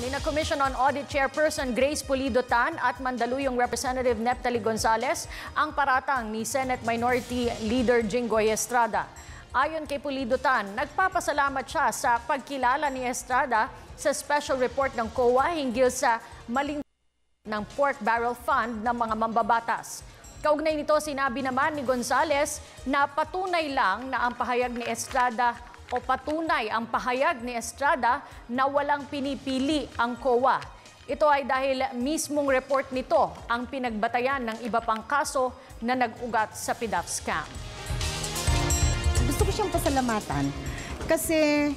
Nina Commission on Audit Chairperson Grace Pulido Tan at Mandaluyong Representative Neptali Gonzales ang paratang ni Senate Minority Leader Jinggoy Estrada. Ayon kay Pulido Tan, nagpapasalamat siya sa pagkilala ni Estrada sa special report ng COA hinggil sa maling ng pork barrel fund ng mga mambabatas. Kaugnay nito, sinabi naman ni Gonzales na patunay lang na ang pahayag ni Estrada o patunay ang pahayag ni Estrada na walang pinipili ang COA. Ito ay dahil mismong report nito ang pinagbatayan ng iba pang kaso na nag-ugat sa PDAF scam. Gusto ko siyang pasalamatan kasi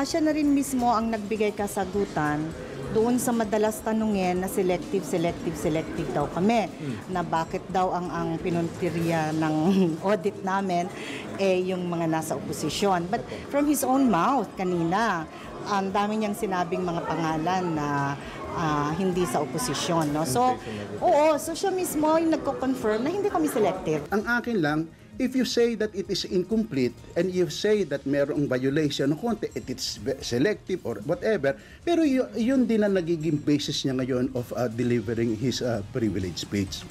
siya na rin mismo ang nagbigay kasagutan doon sa madalas tanungin na selective daw kami. Na bakit daw ang pinuntirya ng audit namin yung mga nasa oposisyon. But from his own mouth kanina, ang dami niyang sinabing mga pangalan na hindi sa oposisyon. No? So, so siya mismo yung nagko-confirm na hindi kami selective. Ang akin lang, if you say that it is incomplete and you say that mayroong violation ng konti, it is selective or whatever, pero yun din ang nagiging basis niya ngayon of delivering his privilege speech.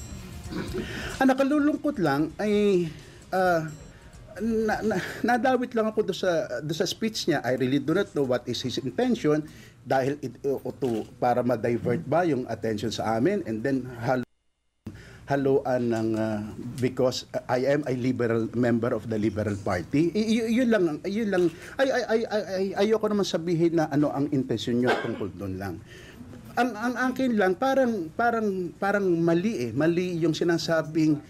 Ang nakalulungkot lang ay nadawit lang ako do sa speech niya. I really do not know what is his intention dahil para ma-divert ba yung attention sa amin and then haluan ng because I am a liberal member of the Liberal Party. Yun lang ayoko naman sabihin na ano ang intensyon niyo tungkol doon lang. Ang akin lang parang mali yung sinasabing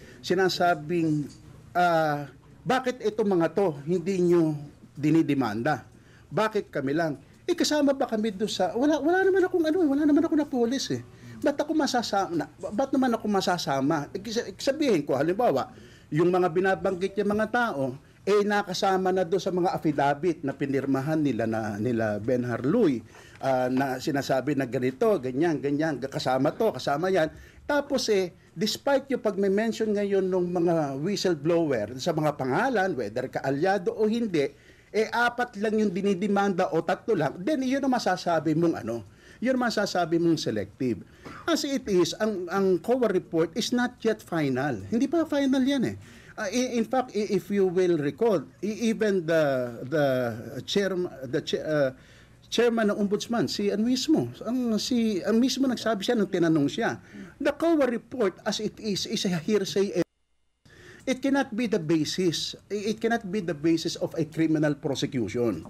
bakit itong mga to hindi niyo dinidemanda? Bakit kami lang? Kasama ba kami doon sa wala naman ako na pulis eh. Ba't naman ako masasama? Sabihin ko, halimbawa, yung mga binabanggit yung mga tao, nakasama na doon sa mga affidavit na pinirmahan nila Ben Harluy, na sinasabi na ganito, ganyan, kasama yan. Tapos despite yung pag-mention ngayon ng mga whistleblower sa mga pangalan, whether kaalyado o hindi, 4 lang yung dinidemanda o 3 lang, then yun ang masasabi mong yun ang masasabi mong selective. As it is, ang COA report is not yet final. Hindi pa final yan eh. In fact, if you will recall, even the chairman ng ombudsman, si mismo nagsabi siya nung tinanong siya. The COA report as it is a hearsay. It cannot be the basis of a criminal prosecution.